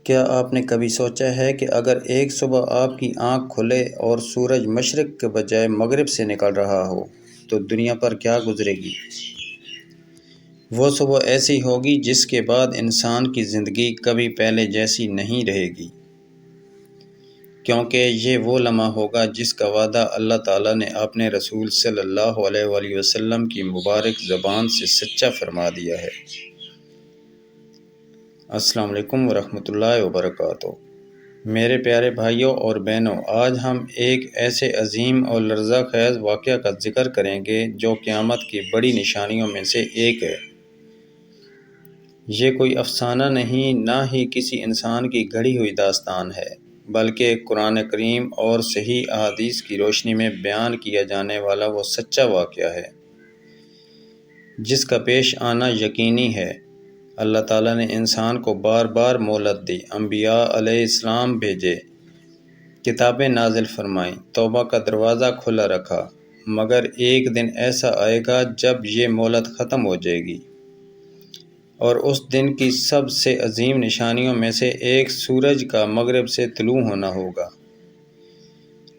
کیا آپ نے کبھی سوچا ہے کہ اگر ایک صبح آپ کی آنکھ کھلے اور سورج مشرق کے بجائے مغرب سے نکل رہا ہو تو دنیا پر کیا گزرے گی؟ وہ صبح ایسی ہوگی جس کے بعد انسان کی زندگی کبھی پہلے جیسی نہیں رہے گی، کیونکہ یہ وہ لمحہ ہوگا جس کا وعدہ اللہ تعالیٰ نے اپنے رسول صلی اللہ علیہ وآلہ وسلم کی مبارک زبان سے سچا فرما دیا ہے۔ السلام علیکم ورحمۃ اللہ وبرکاتہ۔ میرے پیارے بھائیوں اور بہنوں، آج ہم ایک ایسے عظیم اور لرزہ خیز واقعہ کا ذکر کریں گے جو قیامت کی بڑی نشانیوں میں سے ایک ہے۔ یہ کوئی افسانہ نہیں، نہ ہی کسی انسان کی گھڑی ہوئی داستان ہے، بلکہ قرآن کریم اور صحیح احادیث کی روشنی میں بیان کیا جانے والا وہ سچا واقعہ ہے جس کا پیش آنا یقینی ہے۔ اللہ تعالیٰ نے انسان کو بار بار مہلت دی، انبیاء علیہ السلام بھیجے، کتابیں نازل فرمائیں، توبہ کا دروازہ کھلا رکھا، مگر ایک دن ایسا آئے گا جب یہ مہلت ختم ہو جائے گی، اور اس دن کی سب سے عظیم نشانیوں میں سے ایک سورج کا مغرب سے طلوع ہونا ہوگا۔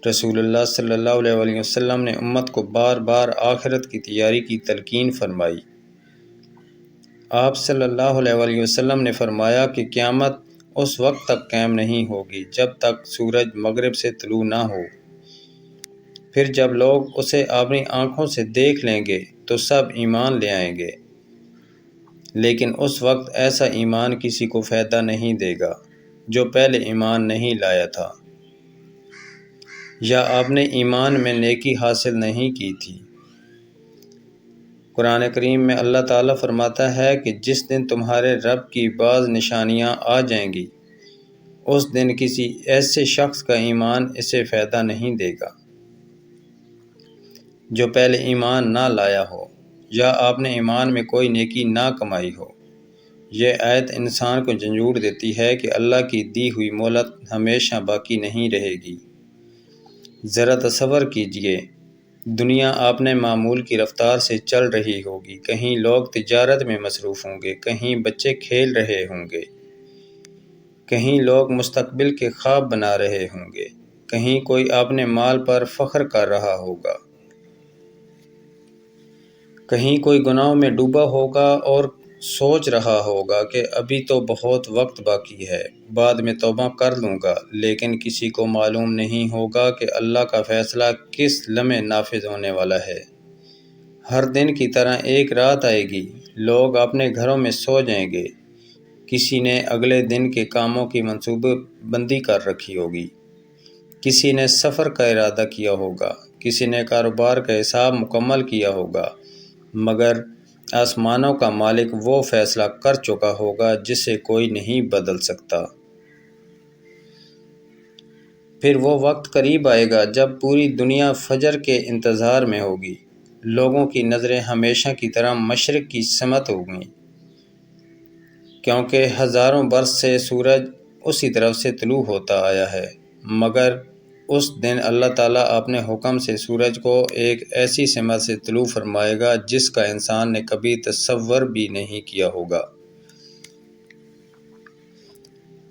رسول اللہ صلی اللہ علیہ وآلہ وسلم نے امت کو بار بار آخرت کی تیاری کی تلقین فرمائی۔ آپ صلی اللہ علیہ وآلہ وسلم نے فرمایا کہ قیامت اس وقت تک قائم نہیں ہوگی جب تک سورج مغرب سے طلوع نہ ہو، پھر جب لوگ اسے اپنی آنکھوں سے دیکھ لیں گے تو سب ایمان لے آئیں گے، لیکن اس وقت ایسا ایمان کسی کو فائدہ نہیں دے گا جو پہلے ایمان نہیں لایا تھا، یا آپ نے ایمان میں نیکی حاصل نہیں کی تھی۔ قرآن کریم میں اللہ تعالیٰ فرماتا ہے کہ جس دن تمہارے رب کی بعض نشانیاں آ جائیں گی، اس دن کسی ایسے شخص کا ایمان اسے فائدہ نہیں دے گا جو پہلے ایمان نہ لایا ہو، یا آپ نے ایمان میں کوئی نیکی نہ کمائی ہو۔ یہ آیت انسان کو جھنجھوڑ دیتی ہے کہ اللہ کی دی ہوئی مہلت ہمیشہ باقی نہیں رہے گی۔ ذرا تصور کیجئے، دنیا اپنے معمول کی رفتار سے چل رہی ہوگی، کہیں لوگ تجارت میں مصروف ہوں گے، کہیں بچے کھیل رہے ہوں گے، کہیں لوگ مستقبل کے خواب بنا رہے ہوں گے، کہیں کوئی اپنے مال پر فخر کر رہا ہوگا، کہیں کوئی گناہوں میں ڈوبا ہوگا اور سوچ رہا ہوگا کہ ابھی تو بہت وقت باقی ہے، بعد میں توبہ کر لوں گا، لیکن کسی کو معلوم نہیں ہوگا کہ اللہ کا فیصلہ کس لمحے نافذ ہونے والا ہے۔ ہر دن کی طرح ایک رات آئے گی، لوگ اپنے گھروں میں سو جائیں گے، کسی نے اگلے دن کے کاموں کی منصوبہ بندی کر رکھی ہوگی، کسی نے سفر کا ارادہ کیا ہوگا، کسی نے کاروبار کا حساب مکمل کیا ہوگا، مگر آسمانوں کا مالک وہ فیصلہ کر چکا ہوگا جسے کوئی نہیں بدل سکتا۔ پھر وہ وقت قریب آئے گا جب پوری دنیا فجر کے انتظار میں ہوگی، لوگوں کی نظریں ہمیشہ کی طرح مشرق کی سمت ہوں گی، کیونکہ ہزاروں برس سے سورج اسی طرف سے طلوع ہوتا آیا ہے، مگر اس دن اللہ تعالیٰ اپنے حکم سے سورج کو ایک ایسی سمت سے طلوع فرمائے گا جس کا انسان نے کبھی تصور بھی نہیں کیا ہوگا۔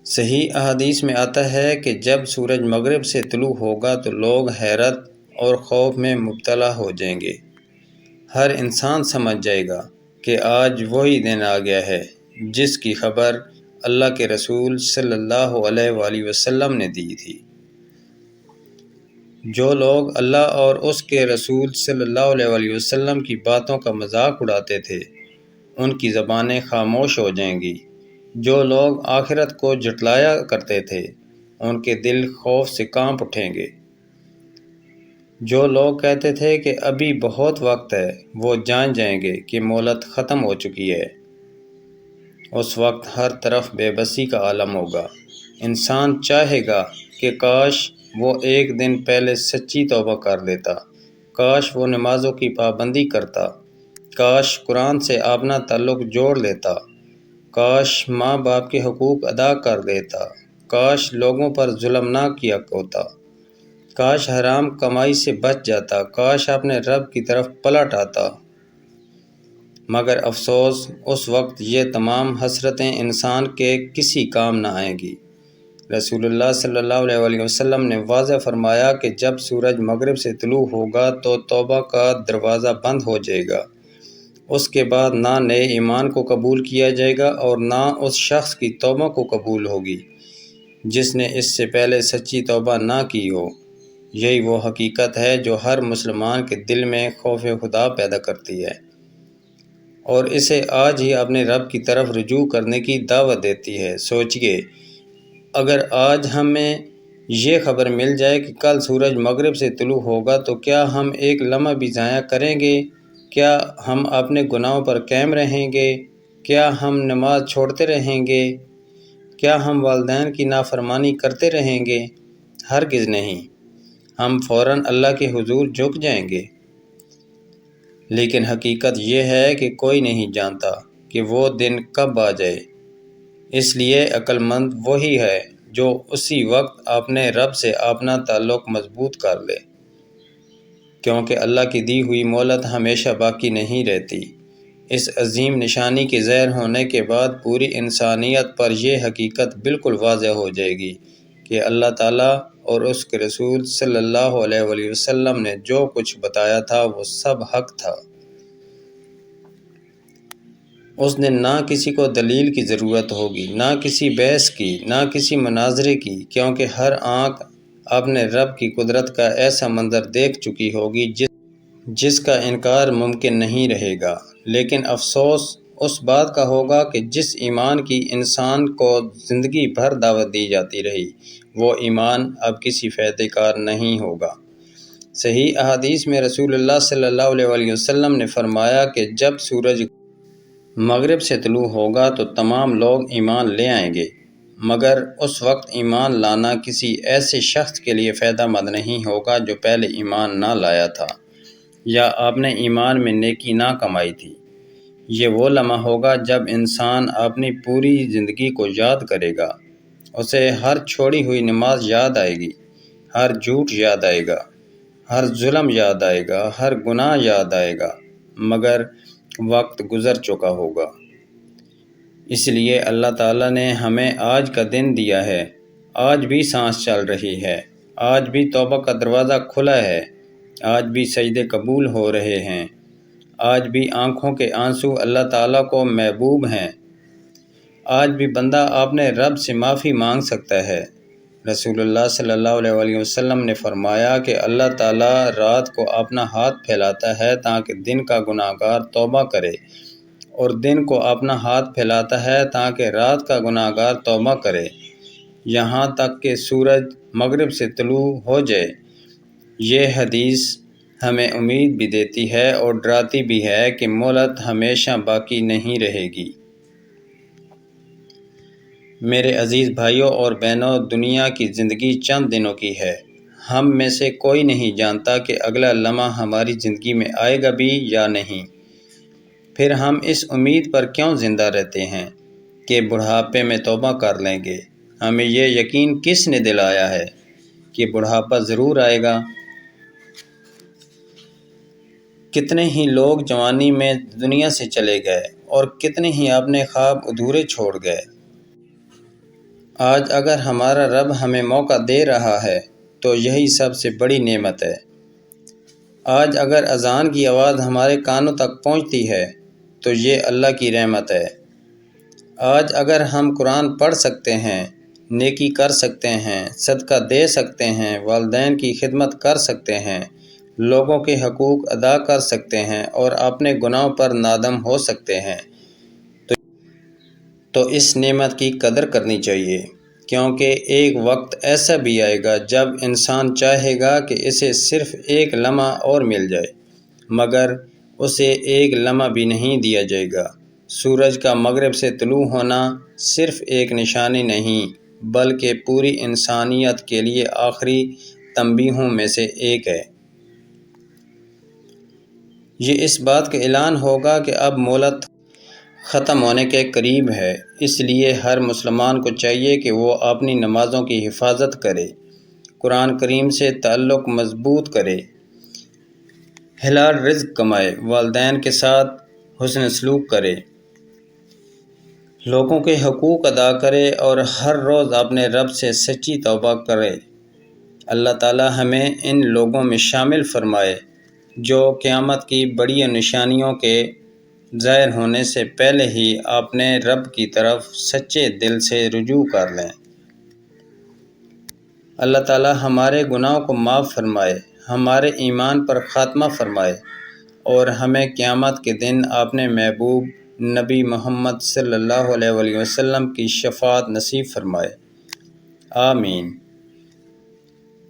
صحیح احادیث میں آتا ہے کہ جب سورج مغرب سے طلوع ہوگا تو لوگ حیرت اور خوف میں مبتلا ہو جائیں گے۔ ہر انسان سمجھ جائے گا کہ آج وہی دن آ گیا ہے جس کی خبر اللہ کے رسول صلی اللہ علیہ وآلہ وسلم نے دی تھی۔ جو لوگ اللہ اور اس کے رسول صلی اللہ علیہ وآلہ وسلم کی باتوں کا مذاق اڑاتے تھے، ان کی زبانیں خاموش ہو جائیں گی۔ جو لوگ آخرت کو جھٹلایا کرتے تھے، ان کے دل خوف سے کانپ اٹھیں گے۔ جو لوگ کہتے تھے کہ ابھی بہت وقت ہے، وہ جان جائیں گے کہ مہلت ختم ہو چکی ہے۔ اس وقت ہر طرف بے بسی کا عالم ہوگا۔ انسان چاہے گا کہ کاش وہ ایک دن پہلے سچی توبہ کر لیتا، کاش وہ نمازوں کی پابندی کرتا، کاش قرآن سے اپنا تعلق جوڑ لیتا، کاش ماں باپ کے حقوق ادا کر دیتا، کاش لوگوں پر ظلم نہ کیا ہوتا، کاش حرام کمائی سے بچ جاتا، کاش اپنے رب کی طرف پلٹ آتا۔ مگر افسوس اس وقت یہ تمام حسرتیں انسان کے کسی کام نہ آئیں گی۔ رسول اللہ صلی اللہ علیہ وسلم نے واضح فرمایا کہ جب سورج مغرب سے طلوع ہوگا تو توبہ کا دروازہ بند ہو جائے گا۔ اس کے بعد نہ نئے ایمان کو قبول کیا جائے گا اور نہ اس شخص کی توبہ کو قبول ہوگی جس نے اس سے پہلے سچی توبہ نہ کی ہو۔ یہی وہ حقیقت ہے جو ہر مسلمان کے دل میں خوف خدا پیدا کرتی ہے اور اسے آج ہی اپنے رب کی طرف رجوع کرنے کی دعوت دیتی ہے۔ سوچئے، اگر آج ہمیں یہ خبر مل جائے کہ کل سورج مغرب سے طلوع ہوگا تو کیا ہم ایک لمحہ بھی ضائع کریں گے؟ کیا ہم اپنے گناہوں پر قائم رہیں گے؟ کیا ہم نماز چھوڑتے رہیں گے؟ کیا ہم والدین کی نافرمانی کرتے رہیں گے؟ ہرگز نہیں، ہم فوراً اللہ کے حضور جھک جائیں گے۔ لیکن حقیقت یہ ہے کہ کوئی نہیں جانتا کہ وہ دن کب آ جائے، اس لیے عقل مند وہی ہے جو اسی وقت اپنے رب سے اپنا تعلق مضبوط کر لے، کیونکہ اللہ کی دی ہوئی مہلت ہمیشہ باقی نہیں رہتی۔ اس عظیم نشانی کے ظاہر ہونے کے بعد پوری انسانیت پر یہ حقیقت بالکل واضح ہو جائے گی کہ اللہ تعالیٰ اور اس کے رسول صلی اللہ علیہ وسلم نے جو کچھ بتایا تھا وہ سب حق تھا۔ اس دن نہ کسی کو دلیل کی ضرورت ہوگی، نہ کسی بحث کی، نہ کسی مناظرے کی، کیونکہ ہر آنکھ اپنے رب کی قدرت کا ایسا منظر دیکھ چکی ہوگی جس کا انکار ممکن نہیں رہے گا۔ لیکن افسوس اس بات کا ہوگا کہ جس ایمان کی انسان کو زندگی بھر دعوت دی جاتی رہی، وہ ایمان اب کسی فائدے کار نہیں ہوگا۔ صحیح احادیث میں رسول اللہ صلی اللہ علیہ وسلم نے فرمایا کہ جب سورج مغرب سے طلوع ہوگا تو تمام لوگ ایمان لے آئیں گے، مگر اس وقت ایمان لانا کسی ایسے شخص کے لیے فائدہ مند نہیں ہوگا جو پہلے ایمان نہ لایا تھا یا آپ نے ایمان میں نیکی نہ کمائی تھی۔ یہ وہ لمحہ ہوگا جب انسان اپنی پوری زندگی کو یاد کرے گا۔ اسے ہر چھوڑی ہوئی نماز یاد آئے گی، ہر جھوٹ یاد آئے گا، ہر ظلم یاد آئے گا، ہر گناہ یاد آئے گا، مگر وقت گزر چکا ہوگا۔ اس لیے اللہ تعالیٰ نے ہمیں آج کا دن دیا ہے، آج بھی سانس چل رہی ہے، آج بھی توبہ کا دروازہ کھلا ہے، آج بھی سجدے قبول ہو رہے ہیں، آج بھی آنکھوں کے آنسو اللہ تعالیٰ کو محبوب ہیں، آج بھی بندہ اپنے رب سے معافی مانگ سکتا ہے۔ رسول اللہ صلی اللہ علیہ وسلم نے فرمایا کہ اللہ تعالیٰ رات کو اپنا ہاتھ پھیلاتا ہے تاکہ دن کا گناہگار توبہ کرے، اور دن کو اپنا ہاتھ پھیلاتا ہے تاکہ رات کا گناہگار توبہ کرے، یہاں تک کہ سورج مغرب سے طلوع ہو جائے۔ یہ حدیث ہمیں امید بھی دیتی ہے اور ڈراتی بھی ہے کہ مہلت ہمیشہ باقی نہیں رہے گی۔ میرے عزیز بھائیوں اور بہنوں، دنیا کی زندگی چند دنوں کی ہے۔ ہم میں سے کوئی نہیں جانتا کہ اگلا لمحہ ہماری زندگی میں آئے گا بھی یا نہیں۔ پھر ہم اس امید پر کیوں زندہ رہتے ہیں کہ بڑھاپے میں توبہ کر لیں گے؟ ہمیں یہ یقین کس نے دلایا ہے کہ بڑھاپا ضرور آئے گا؟ کتنے ہی لوگ جوانی میں دنیا سے چلے گئے اور کتنے ہی اپنے خواب ادھورے چھوڑ گئے۔ آج اگر ہمارا رب ہمیں موقع دے رہا ہے تو یہی سب سے بڑی نعمت ہے۔ آج اگر اذان کی آواز ہمارے کانوں تک پہنچتی ہے تو یہ اللہ کی رحمت ہے۔ آج اگر ہم قرآن پڑھ سکتے ہیں، نیکی کر سکتے ہیں، صدقہ دے سکتے ہیں، والدین کی خدمت کر سکتے ہیں، لوگوں کے حقوق ادا کر سکتے ہیں اور اپنے گناہوں پر نادم ہو سکتے ہیں، تو اس نعمت کی قدر کرنی چاہیے، کیونکہ ایک وقت ایسا بھی آئے گا جب انسان چاہے گا کہ اسے صرف ایک لمحہ اور مل جائے، مگر اسے ایک لمحہ بھی نہیں دیا جائے گا۔ سورج کا مغرب سے طلوع ہونا صرف ایک نشانی نہیں بلکہ پوری انسانیت کے لیے آخری تنبیہوں میں سے ایک ہے۔ یہ اس بات کا اعلان ہوگا کہ اب مہلت ختم ہونے کے قریب ہے، اس لیے ہر مسلمان کو چاہیے کہ وہ اپنی نمازوں کی حفاظت کرے، قرآن کریم سے تعلق مضبوط کرے، حلال رزق کمائے، والدین کے ساتھ حسن سلوک کرے، لوگوں کے حقوق ادا کرے اور ہر روز اپنے رب سے سچی توبہ کرے۔ اللہ تعالی ہمیں ان لوگوں میں شامل فرمائے جو قیامت کی بڑی نشانیوں کے ظاہر ہونے سے پہلے ہی اپنے رب کی طرف سچے دل سے رجوع کر لیں۔ اللہ تعالی ہمارے گناہوں کو معاف فرمائے، ہمارے ایمان پر خاتمہ فرمائے اور ہمیں قیامت کے دن اپنے محبوب نبی محمد صلی اللہ علیہ وآلہ وسلم کی شفاعت نصیب فرمائے، آمین۔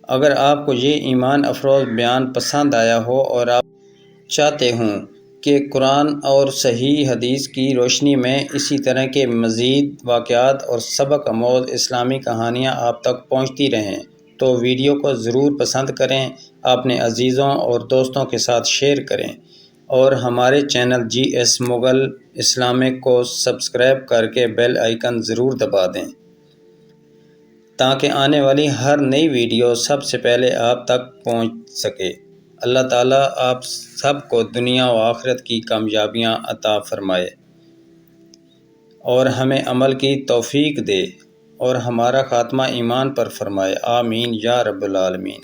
اگر آپ کو یہ ایمان افروز بیان پسند آیا ہو اور آپ چاہتے ہوں کہ قرآن اور صحیح حدیث کی روشنی میں اسی طرح کے مزید واقعات اور سبق آموز اسلامی کہانیاں آپ تک پہنچتی رہیں تو ویڈیو کو ضرور پسند کریں، اپنے عزیزوں اور دوستوں کے ساتھ شیئر کریں اور ہمارے چینل جی ایس مغل اسلامک کو سبسکرائب کر کے بیل آئیکن ضرور دبا دیں تاکہ آنے والی ہر نئی ویڈیو سب سے پہلے آپ تک پہنچ سکے۔ اللہ تعالیٰ آپ سب کو دنیا و آخرت کی کامیابیاں عطا فرمائے اور ہمیں عمل کی توفیق دے اور ہمارا خاتمہ ایمان پر فرمائے، آمین یا رب العالمین۔